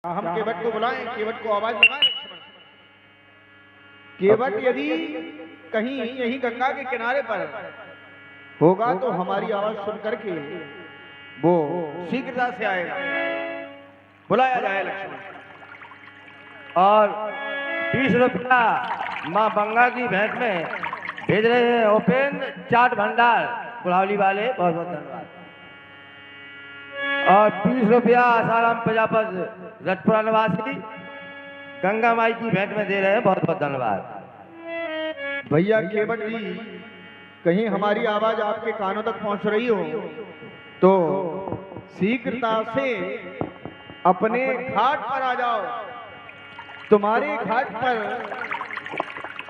हम केवट को बुलाएं, केवट को आवाज लगाएं लक्ष्मण। केवट यदि कहीं यहीं गंगा के किनारे पर होगा तो हमारी आवाज सुन करके वो शीघ्रता से आएगा। बुलाया जाए लक्ष्मण। और 20 रुपया माँ गंगा की भेंट में भेज रहे हैं उपेंद्र चाट भंडार बुढ़ावली वाले, बहुत बहुत धन्यवाद। और 20 रुपया आसाराम प्रजापति रजपुरा निवासी गंगा माई की भेंट में दे रहे हैं, बहुत बहुत धन्यवाद। भैया केवट जी, कहीं हमारी आवाज आपके कानों तक पहुंच रही हो तो शीघ्रता से अपने घाट पर आ जाओ। तुम्हारे घाट पर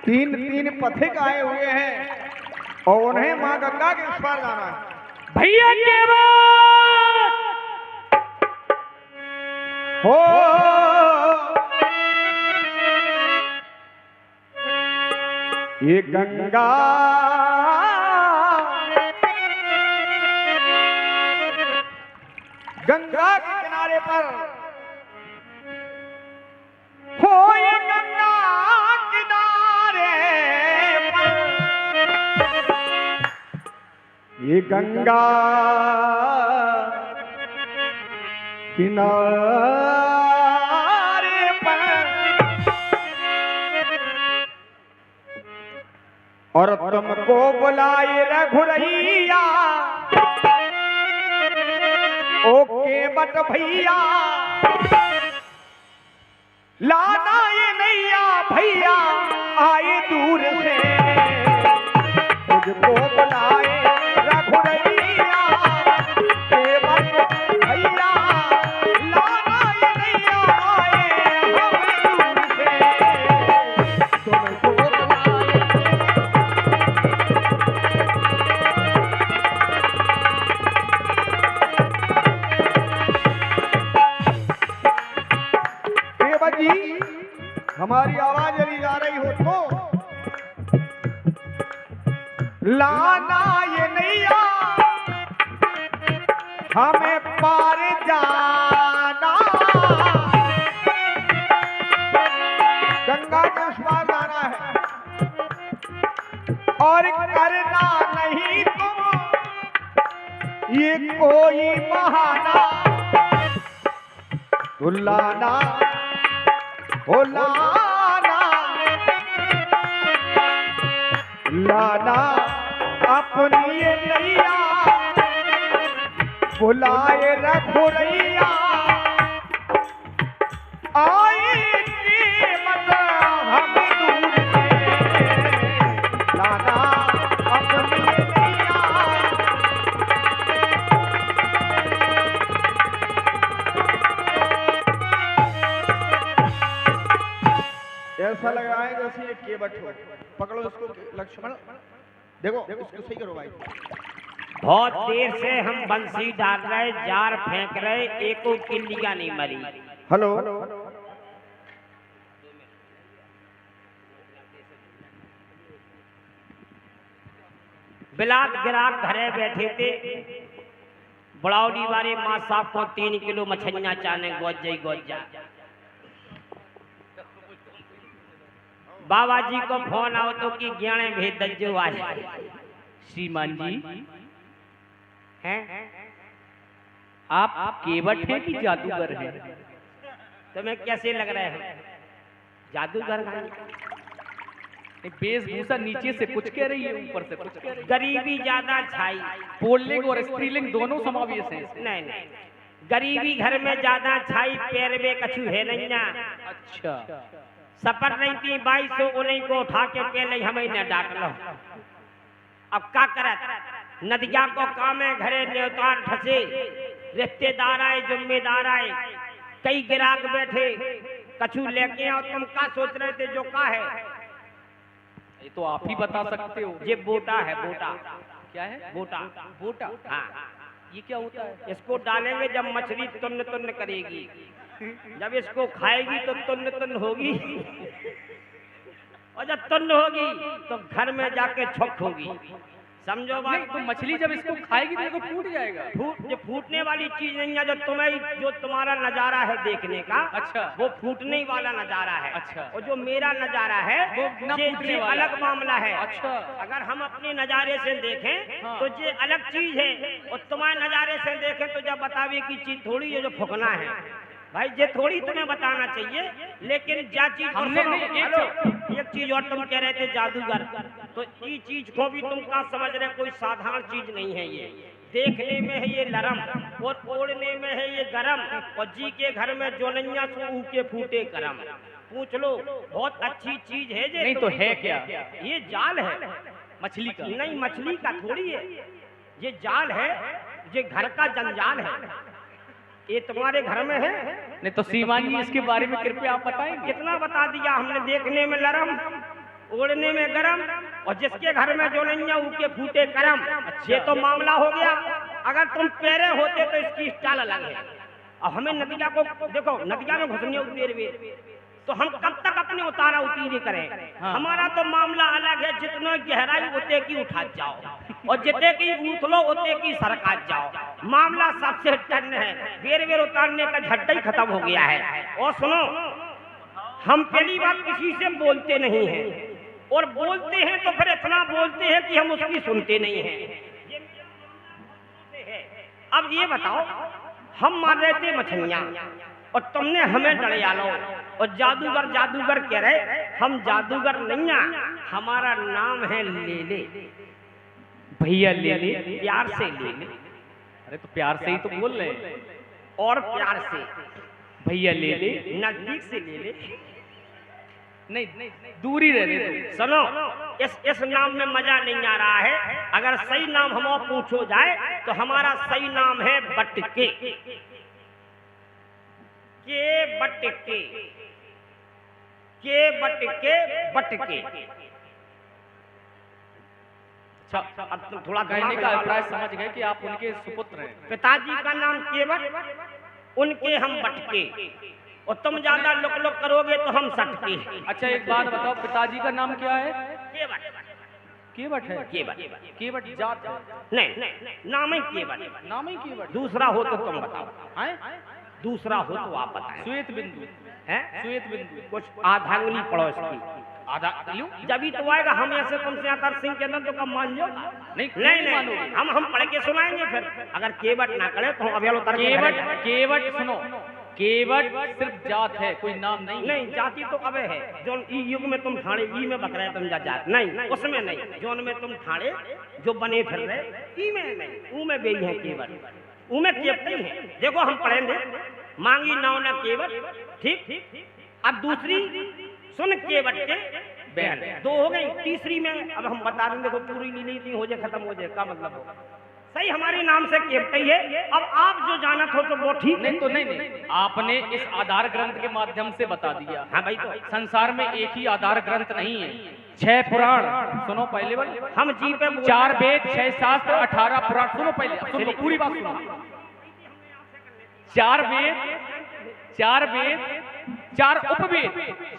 तीन तीन पथिक आए हुए हैं और उन्हें मां गंगा के उस पार जाना है। भैया केवट हो ये गंगा गंगा के किनारे पर हो, ये गंगा किनारे पर, ये गंगा किनारे पर और तुमको बुलाए रघुरैया, ओ केवट भैया, लाना ये नैया भैया आए दूर से, तुझको बुलाए रघुरैया, केवट भैया, लाना ये नैया आए हमें दूर से, तुमको जी, हमारी आवाज यदि जा रही हो तो लाना ये नैया हमें पार जाना, गंगा के उस पार जाना है और करना नहीं तुम ये कोई बहाना, तो लाना हो, लाना लाना अपनी ये नैया, बुलाए रघुरैया, आए कीमत हम दूर से, लाना अपनी ये नैया। ऐसा लग रहा है जैसे ये केवट हो। पकड़ो इसको लक्ष्मण, देखो इसको सही करो भाई। बहुत देर से हम बंसी डाल रहे, जार फेंक रहे, एको किल्लियां नहीं मरी। हेलो, बिलात गिराक घरे बैठे थे, बुढ़ावली वाले माँ साहब को 3 किलो मछलियां चाने गोज जा। बाबा जी को फोन आओ तो कि ज्ञाने भेज दज्जो आज। श्रीमान जी हैं, आप केवट हैं कि जादूगर हैं? तुम्हें कैसे लग रहे हैं? जादूगर हैं? वेशभूषा नीचे से कुछ कह रही है, ऊपर से कुछ कह रही है। गरीबी ज्यादा छाई, पुल्लिंग और स्त्रीलिंग दोनों समावेश हैं। नहीं, गरीबी घर में ज्यादा छाई, पैर में कछु है नहीं ना। अच्छा, सफर नहीं थी 2200 उन्हीं को उठा के पहले हमें न डांट लो। अब क्या करत, नदिया को कामे घरे न्योतार फंसे, रिश्तेदार आए, जिम्मेदार आए, कई गिराक बैठे, कछु लेके आओ। तुम क्या सोच रहे थे जो का है? ये तो आप ही बता सकते हो। ये बोटा है, बोटा। क्या है? बोटा। बोटा? हाँ, ये क्या होता है? इसको डालेंगे जब मछली तुन्न तुन्न करेगी, जब इसको खाएगी तो तुन्न तुन्न होगी, और जब तुन्न होगी तो घर में जाके छुक होगी। समझो नहीं बात। तो मछली जब इसको खाएगी तो ये तो फूट जाएगा। ये फूटने वाली चीज नहीं है, जो तुम्हारा नजारा है देखने का, अच्छा। वो फूटने वाला नजारा है। अच्छा। और जो मेरा नजारा है वो ना ये फूटने वाला। अलग मामला है। अच्छा। अगर हम अपने नजारे से देखें हाँ। तो ये अलग चीज है, और तुम्हारे नजारे से देखें तो जब बतावे की चीज थोड़ी है जो फूकना है भाई, ये थोड़ी तुम्हें बताना चाहिए। लेकिन जा चीज और हमने सुनो, नहीं, हेलो, एक चीज और तुम कह रहे थे जादूगर, तो ये चीज को भी तुम क्या समझ रहे, कोई साधारण चीज नहीं है। ये देखने में है ये लरम, और ओढ़ने में है ये गरम, और जी के घर में जोनैया सो के फूटे करम। पूछ लो, बहुत अच्छी चीज है ये। नहीं तो है क्या? ये जाल है मछली का? नहीं, मछली का थोड़ी है, ये जाल है, ये घर का जंजाल है। ये तुम्हारे घर में है। नहीं तो श्रीमान जी इसके बारे में कृपया आप बताएंगे। कितना बता दिया हमने, देखने में लरम, ओढ़ने में गरम, और जिसके घर में जो नहीं है उनके फूटे करम। ये तो मामला हो गया। अगर तुम पैरे होते तो इसकी स्टाइल अलग है। अब हमें नदिया को देखो, नदिया में घुसने उतरे तो हम कब तक अपने उतारा उतीरी करें? हाँ। हमारा तो मामला अलग है, जितना गहराई उतने की उठा जाओ, और जितने की उथलो उतने की सरका जाओ। मामला सबसे टन है, बेर बेर उतारने का झट्टा ही खत्म हो गया है। और सुनो, हम पहली बात किसी से बोलते नहीं हैं, और बोलते हैं तो फिर इतना बोलते हैं कि हम उसकी सुनते नहीं हैं। अब ये बताओ, हम मार रहे थे मछलियां और तुमने हमें डरिया लो, और जादूगर जादूगर कह रहे। हम जादूगर नहीं है, हमारा नाम है लेले। भैया ले ले। प्यार से लेले, अरे तो प्यार से ही तो बोल रहे हैं। और प्यार से भैया ले ले। नजदीक से लेले। नहीं दूरी रहने दो। सुनो, इस नाम में मजा नहीं आ रहा है। अगर सही नाम हम पूछो जाए तो हमारा सही नाम है बटके। के बटके, के बटके, बटके। अच्छा, अब तुम थोड़ा कहने दिमाग का लगा अभिप्राय लो। समझ गए कि आप उनके सुपुत्र हैं। पिताजी का नाम केवट, उनके हम बटके, और तुम ज्यादा लुक लुक करोगे तो हम सटके। अच्छा एक बात बताओ, पिताजी का नाम क्या है? केवट, केवट है। केवट। केवट जात है। नहीं, नाम ही केवट। नाम ही केवट दूसरा हो तो तुम बताओ, है। दूसरा हो तो आप बताएं। श्वेत बिंदु हैं? श्वेत बिंदु। कुछ आधा उंगली पड़ोस की। आधा क्यों? जब ही तो आएगा हम ऐसे तुमसे आतर सिंह के अंदर तो कब मान जाओ? नहीं नहीं, मानोगे। हम पढ़ के सुनाएंगे फिर। अगर केवट ना करे तो हम अभी उतर के केवट घरे जाएं। केवट सुनो, केवट सिर्फ जात है, कोई नाम नहीं है। नहीं, जाति तो अबे है। जो ई युग में तुम ठाणे ई में बक रहे तुम जात नहीं, उसमें नहीं। जोन में तुम ठाणे जो बने फिर रहे ई में नहीं, ऊ में बेई है केवट, ऊ में केवटी है। देखो हम पढ़ेंगे, मांगी नाव ना केवट। ठीक। अब दूसरी सुन केवट के बहन, दो हो गई। तीसरी में अब हम बता रहे हैं, देखो पूरी लीली इतनी हो जाए खत्म हो जाए का मतलब हो सही, हमारे नाम से केवटी है। अब आप जो जानत हो तो वो ठीक नहीं तो नहीं, आपने इस आधार ग्रंथ के माध्यम से बता दिया। हाँ भाई, तो संसार में एक ही आधार ग्रंथ नहीं है, 6 पुराण। सुनो पहले वाले, हम जी पे 4 वेद, 6 शास्त्र, 18 पुराण। सुनो पहले, सुनो पूरी बात सुनो। 4 वेद, 4 उपवेद,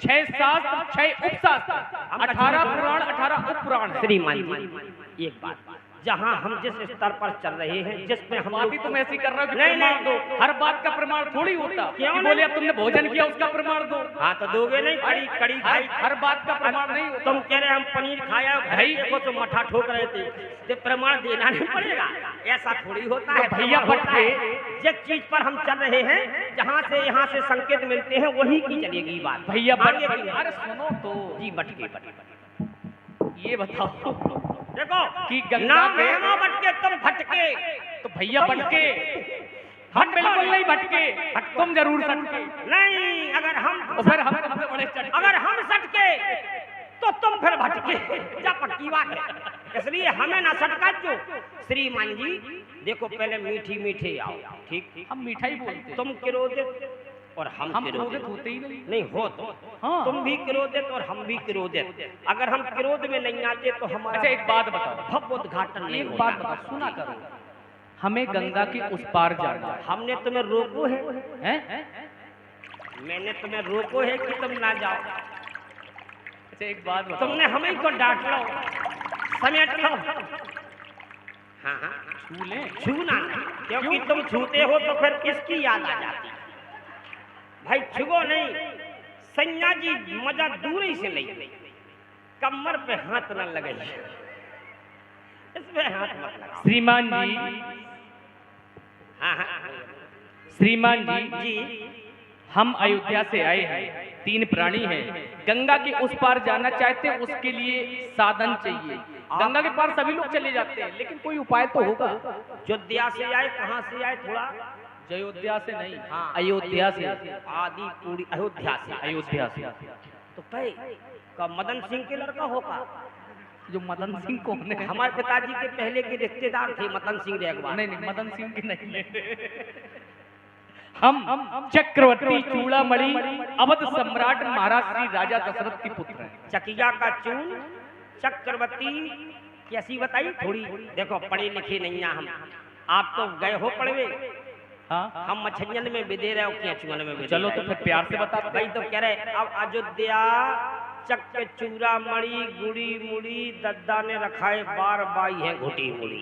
6 शास्त्र, 6 उपशास्त्र, 18 पुराण, 18 उप पुराण है। श्रीमान जी, एक बात, जहाँ हम जिस स्तर पर चल रहे हैं, जिसमें हम बात ही तुम ऐसी कर रहे हो कि नहीं, प्रमाण दो। नहीं। हर बात का प्रमाण थोड़ी होता क्यों कि नहीं? बोले अब तुमने भोजन किया उसका प्रमाण दो। हाँ तो दोगे नहीं, कड़ी कड़ी खाई। हर बात का प्रमाण नहीं होता। तुम कह रहे हम पनीर खाया, भाई देखो तो मठा ठोक रहे थे, तो प्रमाण देना नहीं पड़ेगा। ऐसा थोड़ी होता है तो भैया प्रमाण होता है। बटके, जिस चीज पर हम चल रहे हैं, जहाँ से यहाँ से संकेत मिलते हैं वही की चलेगी बात। भैया आगे की नहीं। अरे सुनो तो जी बटके, ये बताओ देखो कि गंगा नाम के- है ना बटके, तुम भटके। तो भैया भटके, हम बिल्कुल नहीं भटके, तुम जरूर सटके। नहीं, अगर हम और फिर हम तुमसे बड़े चटके। अगर हम सटके तो तुम फिर भटके, क्या पक्की बात है। इसलिए हमें ना सटका क्यों। श्रीमान जी देखो, पहले मीठी मीठी आओ, ठीक। हम मिठाई बोलते, तुम क्रोधित और हम क्रोधित होते ही नहीं। नहीं हो तो हाँ। तुम भी क्रोधित और हम भी क्रोधित। अगर हम क्रोध में नहीं आते तो हमारा अच्छा एक बात बताओ, भव्य उद्घाटन नहीं एक होता। बात बताओ, सुना करो। हमें गंगा के उस पार जाना है। हमने तुम्हें रोको है, हैं? मैंने तुम्हें रोको है कि तुम ना जाओ। अच्छा एक बात बताओ, तुमने हमें को डांट लो, समेट लो, हाँ हाँ छू लें? छूना नहीं, क्योंकि तुम छूते हो तो फिर किसकी याद आ जाती? भाई छुगो नहीं, सैया जी मजा दूर ही से नहीं, कमर पे हाथ न लगे, इसमें हाथ मत लगाओ। श्रीमान जी, हाँ हाँ श्रीमान जी, जी, हम अयोध्या से आए हैं, 3 प्राणी हैं, गंगा के उस पार जाना चाहते हैं, उसके लिए साधन चाहिए। गंगा के पार सभी लोग चले जाते हैं, लेकिन कोई उपाय तो होगा। अयोध्या से आए, कहाँ से आए थोड़ा? अयोध्या से नहीं, हाँ अयोध्या से, आदि पूरी अयोध्या से। अयोध्या से। तो भाई का मदन सिंह के लड़का होगा? जो मदन सिंह कौन है? हमारे पिताजी के पहले के रिश्तेदार थे मदन सिंह रेगवार। नहीं नहीं, मदन सिंह की नहीं है। हम चक्रवर्ती चूड़ामणि अवध सम्राट महाराज श्री राजा दशरथ की पुत्र हैं। चकिया का चून चक्रवर्ती कैसी बताई थोड़ी? देखो पढ़े लिखे नहीं हैं हम, आप तो गए हो पढ़वे, हाँ, हम मछलियन में विदे रहे हो क्या चुगन में विदे चलो रहे तो हो? फिर प्यार से बता। भाई तो कह रहे अब अयोध्या चक्र चूड़ामणि गुड़ी मुड़ी दद्दा ने रखाए बार बाई है घुटी मुड़ी,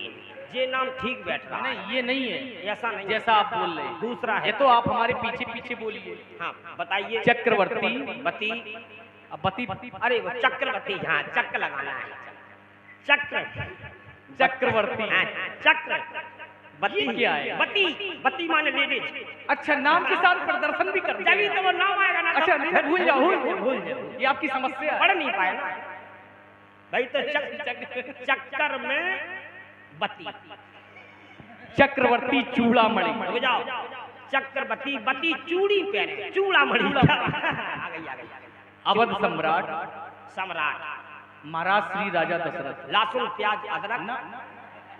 ये नाम ठीक बैठ रहा है। नहीं, ये नहीं है, ऐसा नहीं, जैसा आप बोल रहे हैं। दूसरा है। ये तो आप हमारे पीछे पीछे बोलिए। हाँ बताइए। चक्रवर्ती बती, बती, अरे वो चक्रवर्ती, हाँ चक्र लगाना है, चक्र चक्रवर्ती। हाँ, चक्र बती ये क्या है? बती, बती माने लेडीज। अच्छा, नाम के साथ प्रदर्शन भी करते जब हैं। तो वो नाम आएगा ना। अच्छा नहीं, भूल जाओ, भूल जाओ, ये आपकी समस्या है। पढ़ नहीं पाए ना भाई, तो चक्कर में बती, चक्रवर्ती चूड़ामणि। रुक जाओ, चक्रवर्ती बती चूड़ी पहने चूड़ामणि। आ गई आ गई। अवध सम्राट सम्राट महाराज श्री राजा दशरथ। लहसुन प्याज अदरक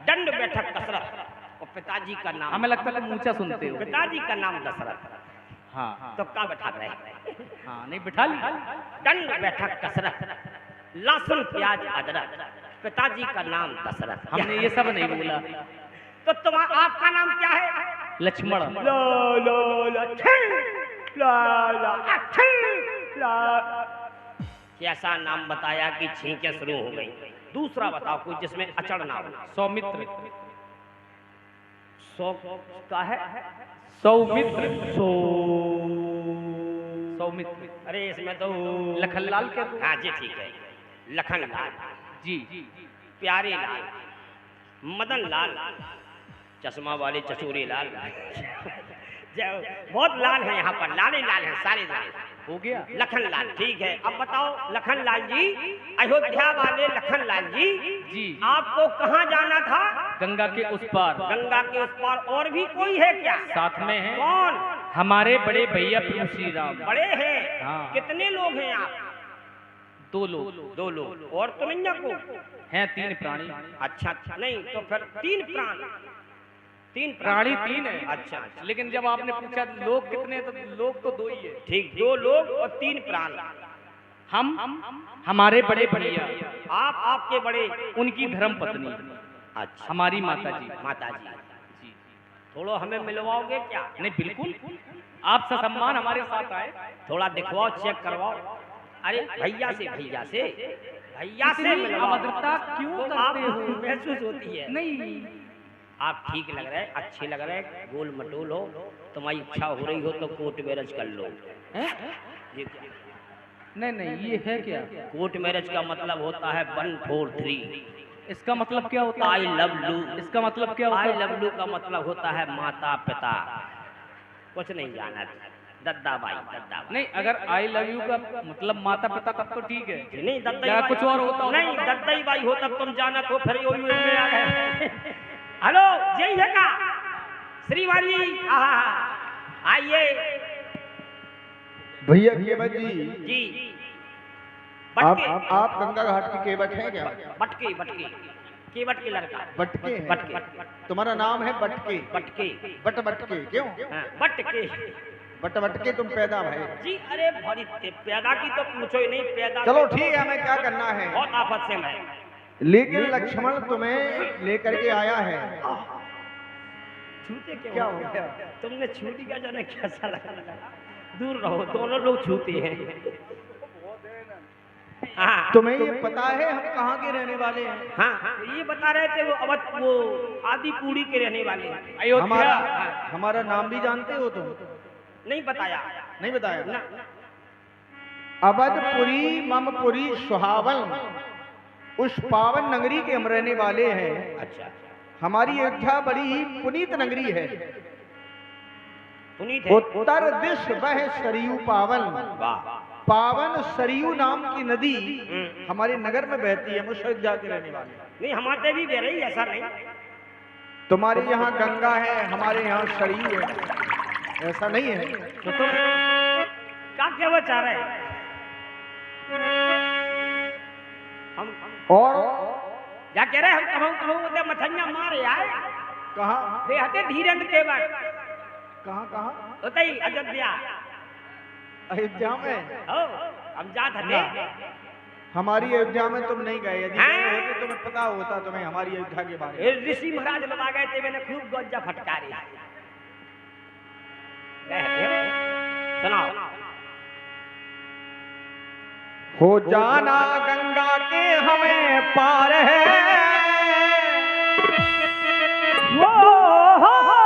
दंड बैठक कसरत, और पिताजी का नाम, हमें लगता है ऊंचा सुनते हो। पिताजी का नाम दशरथ। हाँ तो क्या बैठा रहे? हाँ, नहीं बिठा ली। दंड बैठक कसरत, लहसुन प्याज अदरक, पिताजी का नाम दशरथ। हमने ये सब नहीं बोला। तो तुम्हारा आपका नाम क्या है? लक्ष्मण। ला ला लक्ष्मण, ला ला लक्ष्मण, ला। कैसा नाम बताया कि छींके शुरू हो गई। दूसरा बताओ कोई जिसमें अचड़ ना हो। सौमित्र। सौ का है? सौमित्र। सौमित्र। अरे इसमें तो लखनलाल के। हाँ जी ठीक है, लखनलाल जी, प्यारे लाल, मदन लाल, चश्मा वाले चचूरे लाल। बहुत लाल है यहाँ पर, लाल ही लाल है, सारे लाल। हो गया। लखनलाल ठीक है। अब बताओ लखनलाल जी, अयोध्या वाले लखनलाल जी, जी, आपको कहाँ जाना था? गंगा के उस पार। गंगा के उस पार। और भी कोई है क्या? साथ में है कौन? हमारे बड़े भैया प्रभु श्री राम। बड़े हैं? हाँ। कितने लोग हैं आप? 2 लोग। 2 लोग। और तो नहीं को हैं 3 प्राणी। अच्छा अच्छा, नहीं तो फिर 3 प्राण, 3 प्राणी 3 है। अच्छा, लेकिन जब आपने पूछा लोग कितने, तो लोग तो 2 ही है। ठीक, 2 लोग और 3 प्राण। हम हमारे बड़े भैया, आप आपके बड़े, उनकी धर्म पत्नी, अच्छा हमारी माता जी। माता जी। थोड़ा हमें मिलवाओगे क्या? नहीं बिल्कुल, आप ससम्मान हमारे साथ आए। थोड़ा दिखवाओ, चेक करवाओ। अरे भैया से, भैया से, भैया से इतनी मिलवाओ। अभद्रता क्यों तो करते आपको हो? महसूस होती है? नहीं, आप ठीक लग रहे, अच्छे लग रहे, गोल मटोल हो, तुम्हारी इच्छा हो रही हो तो कोर्ट मैरिज कर लो। हैं? ये क्या? नहीं, ये है क्या? कोर्ट मैरिज का मतलब होता है 1 4 3। इसका मतलब क्या होता है? I love you. इसका मतलब क्या होता आई है? लव यू का मतलब होता है माता पिता। कुछ नहीं जाना, दद्दा बाई, दद्दा बाई। नहीं, अगर आई लव यू का मतलब माता पिता तब तो ठीक है। नहीं दद्दा या बाई कुछ और होता हो? नहीं, दद्दा ही बाई हो तब तुम जाना, तो फिर यो में आ गए। हेलो, यही है का श्रीवाली? आइए भैया केवट जी, जी। आप गंगा घाट की केवट हैं क्या? बटके, बटके, केवट के लड़का। बटके हैं? बटके, तुम्हारा नाम है बटके? बटके, बटके क्यों? हाँ, बटके बटके तुम पैदा भाई। जी। अरे बड़ी पैदा की तो पूछो ही नहीं, पैदा चलो ठीक है, हमें क्या करना है। बहुत आफत से मैं, लेकिन लक्ष्मण तुम्हें लेकर के आया है। छूते क्या हो गया? तुमने छू दिया, जाने कैसा लगा? दूर रहो, दोनों लोग छूते हैं। हाँ तुम्हें ये पता है हम कहाँ के रहने वाले हैं? हाँ ये बता रहे थे वो अवध वो आदिपुरी के रहने वाले हैं। अयोध्या। हमारा नाम भी जानते हो तुम? नहीं बताया नहीं बताया? ना। अवधपुरी ममपुरी सुहावन, उस पावन नगरी के हम रहने वाले हैं। अच्छा हमारी अयोध्या बड़ी पुनीत नगरी है। पुनीत है। उत्तर दिश वह सरयू पावन, वाह पावन सरयू नाम की नदी हमारे नगर में बहती है। मुझ अयोध्या के रहने वाले। नहीं हमारे भी बह रही, ऐसा नहीं। तुम्हारे यहाँ गंगा है, हमारे यहाँ सरयू है, ऐसा नहीं है। तो तुम क्या कहना चाह रहे हैं? हम और क्या कह रहे हैं? हम कहूँ मछलियाँ मारे आए कहाँ देहते धीरेन्द्र के बाद कहाँ कहाँ? होते ही अयोध्या। अयोध्या में? हो हम जात हते। हमारी अयोध्या में तुम नहीं गए। यदि हाँ। गए होते तुम्हें पता होता तुम्हें हमारी अयोध्या के बारे में। ऋषि महाराज लगा गए थे, मैंने खूब गज्जा फटकारी। सुनाओ। हो जाना गंगा के हमें पार है, हो हो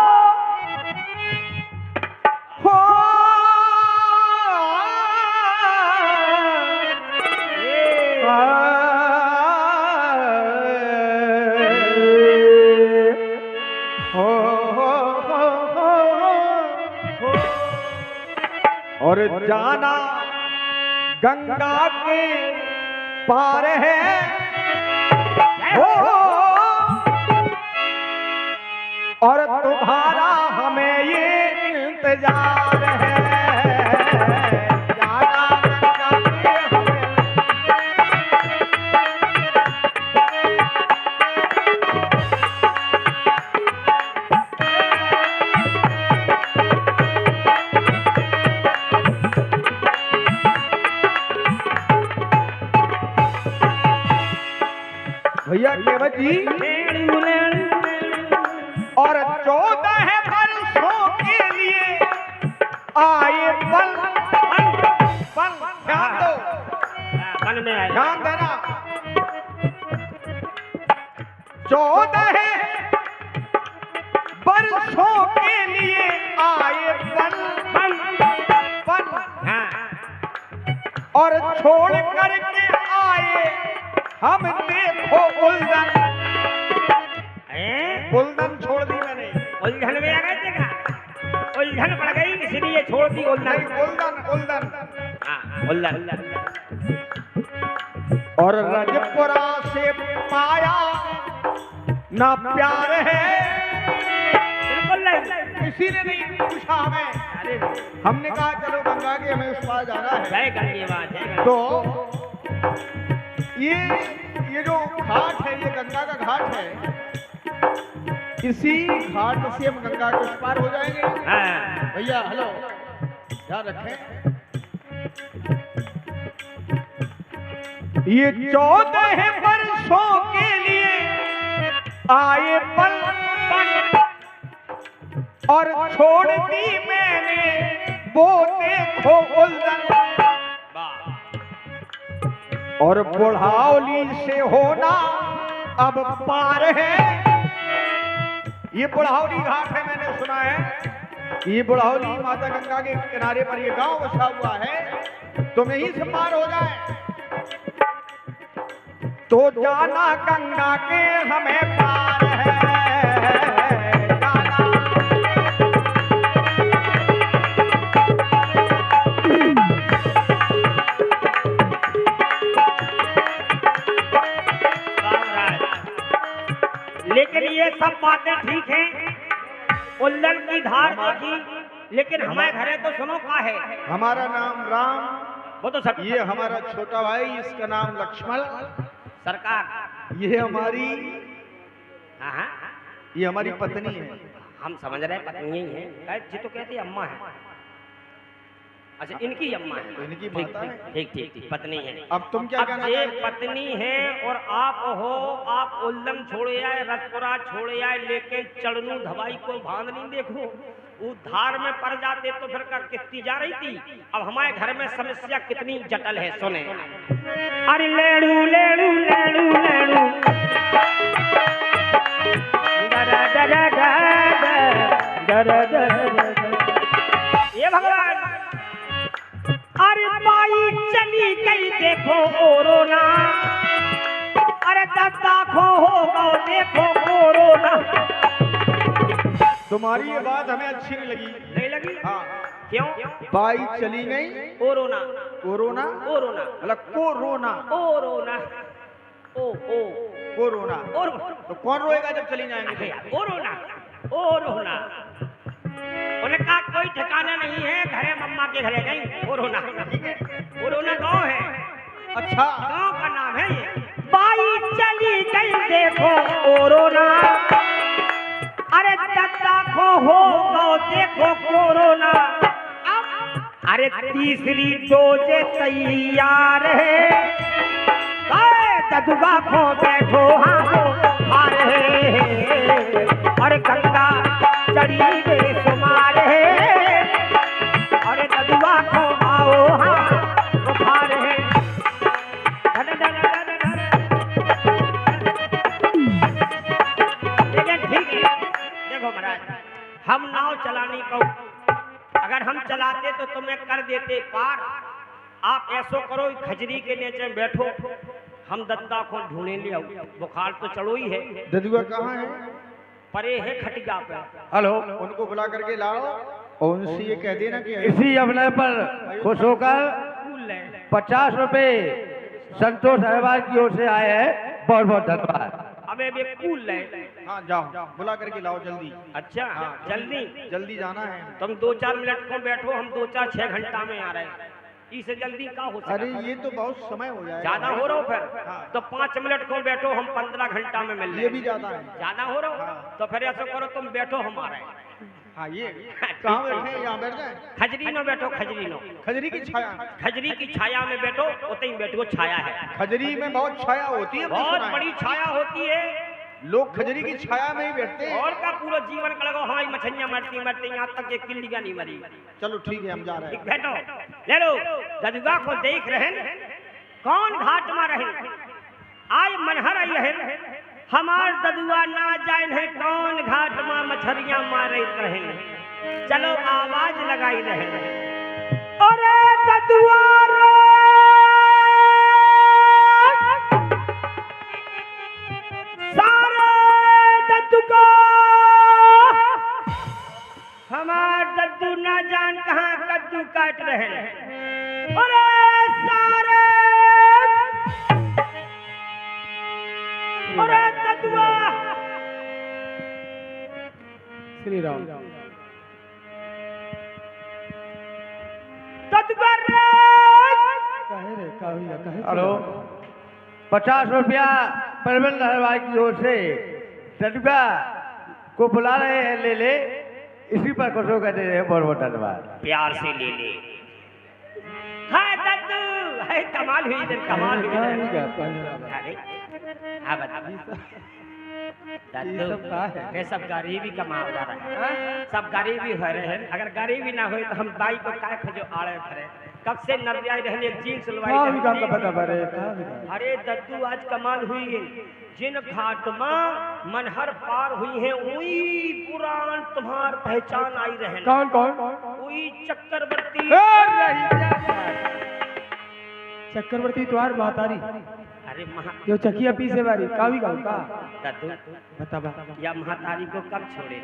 और जाना गंगा के पार है, हो और तुम्हारा हमें ये इंतजार है। जाना गंगा के हमें भैया केवट जी, और 14 वर्षों के लिए आए पल पल, ध्यान दो, मन में आए। ध्यान देना। 14 वर्षों के लिए आए पल पल, हाँ और छोड़ करके आए हम देखो उलझन। उलझन छोड़ दी मैंने। उलझन में आ गए थे का? उलझन पड़ गई इसलिए छोड़ दी उलझन। नहीं, उलझन उलझन। हाँ उलझन। और रजपुरा से पाया ना प्यार है, बिल्कुल नहीं। इसीलिए नहीं पूछा हमें। अरे हमने कहा चलो गंगा के हमें उस पार जाना है। जय गंगे माँ जय। तो ये जो घाट है, ये गंगा का घाट है। इसी घाट से हम गंगा के उस पार हो जाएंगे। हाँ भैया हेलो, ध्यान रखें। ये 14 वर्षों के लिए आए पल और छोड़ दी मैंने वो देखो उलझन। और बुढ़ावली से होना अब पार है। ये बुढ़ावली घाट है, मैंने सुना है। ये बुढ़ावली माता गंगा के किनारे पर ये गांव बसा हुआ है। तुम यहीं से पार हो जाए तो जाना गंगा के हमें पार है। जाना लेकिन ये सब बातें ठीक हैं, उल्लन की धार देखी, लेकिन हमारे घरे तो सुनो का है। हमारा नाम राम, वो तो सब ये हमारा छोटा भाई, इसका नाम लक्ष्मण, सरकार। ये हमारी हाँ हाँ ये हमारी पत्नी है। हम समझ रहे हैं पत्नी ही है। जी तो कहती अम्मा है। अच्छा इनकी अम्मा है, तो इनकी ठीक माता है। ठीक ठीक ठीक पत्नी है। अब तुम क्या अब कहना ये चाहते हो? पत्नी है और आप हो, आप उल्लम छोड़े आए, रसपुरा छोड़े आए, लेकिन चढ़नू धवाई को भांद नहीं देखो, वो धार में पड़ जाते तो फिर कितनी जा रही थी। अब हमारे घर में समस्या कितनी जटिल है, सुने। अरे लेड़ू लेड़ू लेड़ू लेड़ू डरा डरा डरा डरा, ये भगवान। अरे माई चली गई देखो कोरोना, अरे दत्ता खो होगा देखो कोरोना। तुम्हारी ये बात हमें अच्छी नहीं लगी। नहीं लगी? हाँ। क्यों? बाई चली गई कोरोना कोरोना, कोरोना मतलब कोरोना कोरोना ओ ओ कोरोना, और तो कौन रोएगा जब चली जाएंगे तो? Corona corona. उन्हें कहा कोई ठिकाना नहीं है, घरे मम्मा के घरे गई कोरोना। कोरोना गाँव है, अच्छा गाँव का नाम है ये। बाई चली गई देखो कोरोना, अरे दत्ता खो हो गो देखो कोरोना। अरे तीसरी डोज तैयार है, ददुगा खो बैठो हाँ रहे। अरे गंगा चढ़ी बेसुमार है, अरे ददुगा खो आओ हाँ बुखार है। लेकिन ठीक है, देखो महाराज, हम नाव चलाने को अगर हम चलाते तो तुम्हें कर देते पार। आप ऐसो करो, खजरी के नीचे में बैठो, हम दद्दा को ढूंढे ले आओ। बुखार तो चढ़ो ही है। ददुआ कहाँ है? परे है खटिया पे। हेलो, उनको बुला करके लाओ और उनसे ये कह देना कि इसी अवसर पर खुश होकर 50 रुपए संतोष अहवाल की ओर से आए हैं, बहुत बहुत धन्यवाद। अबे वे कूल ले। हाँ जाओ बुला करके लाओ जल्दी। अच्छा हाँ, जल्दी जल्दी जाना है। तुम 2-4 मिनट को बैठो, हम 2-4-6 घंटा में आ रहे हैं। इससे जल्दी क्या हो सकता? अरे ये तो बहुत समय हो जाएगा। ज्यादा हो रहा हो फिर हाँ। तो 5 मिनट को बैठो, हम 15 घंटा में मिल रहे ये हैं। भी ज्यादा है। ज्यादा हो रहा हो हाँ। तो फिर ऐसा करो, तुम बैठो हम आ रहे हैं। हाँ ये कहाँ बैठे हैं? यहाँ बैठ जाए। खजरी नो बैठो, खजरी नो, खजरी की छाया, खजरी की छाया में बैठो, उतनी ही बैठो, छाया है। खजरी में बहुत छाया होती है। हमने बहुत सुना है। बड़ी छाया होती है। लोग खजरी की छाया में ही बैठते हैं। और का पूरा जीवन का लगो हमारी मछलियां मरती मरती यहाँ तक एक किल्ली का नहीं मरी। चलो ठीक है, हम जा रहे ठीक, हैं। बैठो ले लो। ददुआ को देख रहे हैं, कौन घाट में रहे आज मनहर आई है, हमार ददुआ ना जाए है, कौन घाट में मछलियां मारे रहे। चलो आवाज लगाई रहे, अरे ददुआ हमार दद्दू ना जान कहाँ कद्दू काट रहे हैं। अरे सारे अरे दद्दुआ श्री राम। दद्दुआ रे काहे रे का हुआ काहे? हेलो, 50 रुपया प्रबंध अहवाल की ओर से ददुआ को बुला रहे हैं, ले ले। इसी पर खुश होकर दे रहे हैं, बहुत बहुत धन्यवाद। प्यार से ले ले। हाय दद्दू, हाय कमाल हुई इधर, कमाल हुई इधर। अरे हाँ बता ये सब का है? ये सब गरीबी का मामला रहा है, सब गरीबी हो रहे हैं। अगर गरीबी ना हो तो हम बाई को काय खोजो आड़े खड़े, कब से नरियाई रहने जीन्स सिलवाई का रहने, भी काम का जीन्स पता बारे सिलवाई। का भी। अरे दद्दू आज कमाल हुई है, जिन घाट में मनहर पार हुई है वही पुराण तुम्हार पहचान आई रहे। कौन कौन? वही चक्रवर्ती। चक्रवर्ती द्वार महतारी अरे महा जो चकिया पीसे बारी का भी गाँव का दद्दू बता बा। या महातारी को कब छोड़े?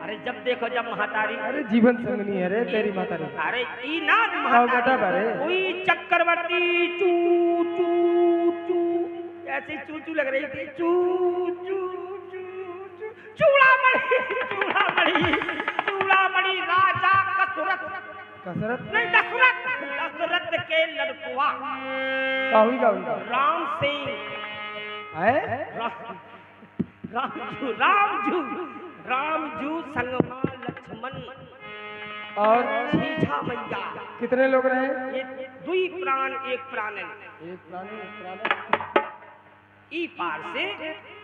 अरे जब देखो जब महातारी। अरे जीवन संगनी है रे तेरी मातारी। अरे ई ना का बता बारे। वही चक्रवर्ती चू चू चू ऐसी चू चू लग रही थी, चू चू चू चू चूड़ामणि चूड़ामणि राजा कसरत नहीं दशरथ के लड़कुआ का हुई गाँव का राम सिंह है। रामजू रामजू रामजू संगमा लक्ष्मण और छीछा मैया कितने लोग रहे? ये दुई प्राण एक प्राण एक प्राणी, एक प्राणी। ई पार से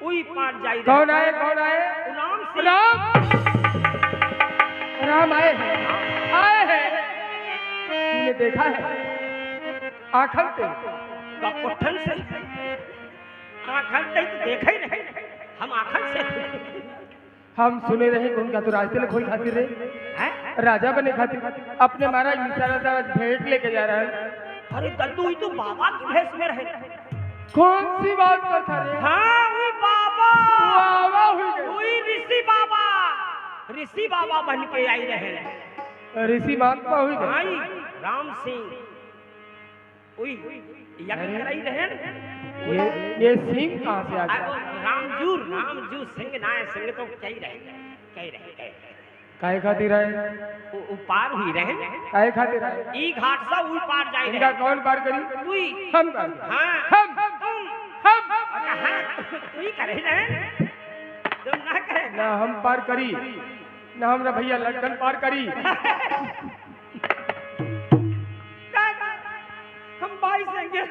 उई पार जाई कौन आए, कौन आए? राम से राम, राम आए हैं, आए हैं। तूने देखा है आखन ते? उठन से आखन तक देखा ही नहीं, हम आखन से हम सुने रहे कि उनका तो रास्ते में खोई खातिर रहे हैं? राजा बने खातिर अपने महाराज निसारा भेंट लेके जा रहा है। अरे दद्दू ही तो बाबा की भेष में रहे। कौन सी बात करता रे? हाँ वही बाबा, बाबा हुई गई। वही ऋषि बाबा बन के आई रहे। ऋषि महात्मा हुई गई। आई राम सिंह वही यज्ञ कराई रहे न। ये सिंह कहाँ से आ गया? रामजू सिंह नाय सिंह तो कह रहे काहे खातिर आए? वो पार हुई रहे। काहे खातिर आए? ई घाट से उई पार जाई इनका रहे। कौन पार करी? तुई हम पार करी। हाँ हम तुई करे रहे, तुम ना करे। ना हम पार करी, ना हमरा भैया लड़कन पार करी। हम बाई सेंगे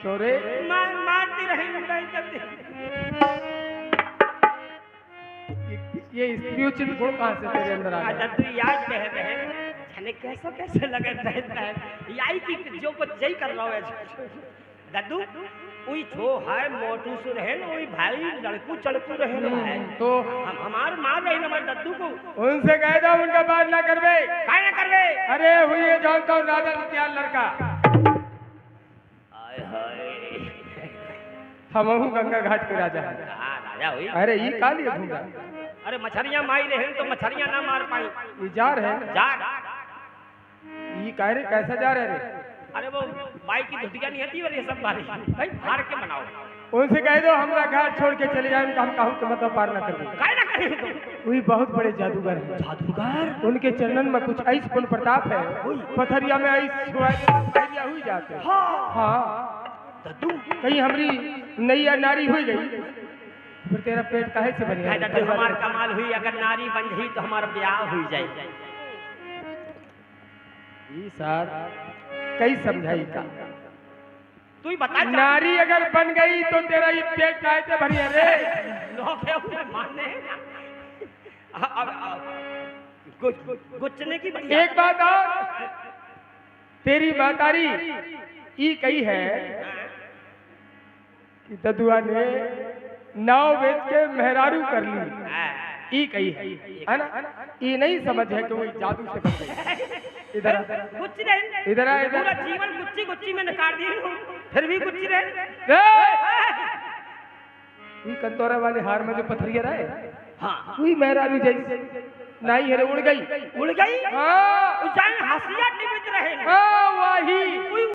क्यों रे? मारती रहे ये स्पिरिचुअल गुण कहाँ से तेरे अंदर आ गया? तू याद रहे छने कैसे लगे रहता है याई की जो कुछ जई कर लो है दद्दू उई छो है मोटू से रहे न उई भाई लड़कू चड़कू रहे न भाई तो हम हमार मार रही न हमारे दद्दू को उनसे कह दो उनका बात ना करवे। काय ना करवे? अरे हुई है जानता हूँ राजा नित्याल लड़का। हाय हाय हम गंगा घाट के राजा हैं। हां राजा हुई। अरे ये का लिए घूम रहा? अरे मछरियां माई रहे तो मछरियां ना मार पाई। ये जा रहे जा ये कह रहे कैसा जा रहे रे? अरे वो बाई की धुतिया नहीं आती और ये सब बारी भाई फाड़ के बनाओ। उनसे कह दो हमरा घाट छोड़ के चले जाए, हम कहूँ के मतलब पार ना कर दो। काय ना करे तुम? वही बहुत बड़े जादूगर हैं। जादूगर उनके चरणन में कुछ ऐस गुण प्रताप है, पथरिया में ऐस छुआइया हुई जाते। हाँ दद्दू कहीं हमारी नैया नारी हुई गई फिर तेरा पेट काहे से बन है दद्दू गया? हमार कमाल हुई अगर नारी बन गई तो हमारा ब्याह हुई जाए। ई सार कई समझाई का तू ही बता नारी अगर बन गई तो तेरा ये पेट काहे से भरिया रे? लोग है उन्हें मानने गुचने की बढ़िया। एक बात और तेरी मातारी ई कही है कि ददुआ ने नाव बेच के मेहरारू कर ली। ई कही है ना? ये नहीं समझ है कि वो जादू से बन गई। इधर गुच्ची रहे इधर आ, इधर। पूरा जीवन गुच्ची में निकाल दिए फिर भी गुच्ची रहे। वही कंतोरा वाले हार में जो पथरिया रहे हाँ वही मेहरारू जैसी नहीं है रे, उड़ गई। उड़ गई। हाँ उस हंसिया टिपित रहे हाँ वही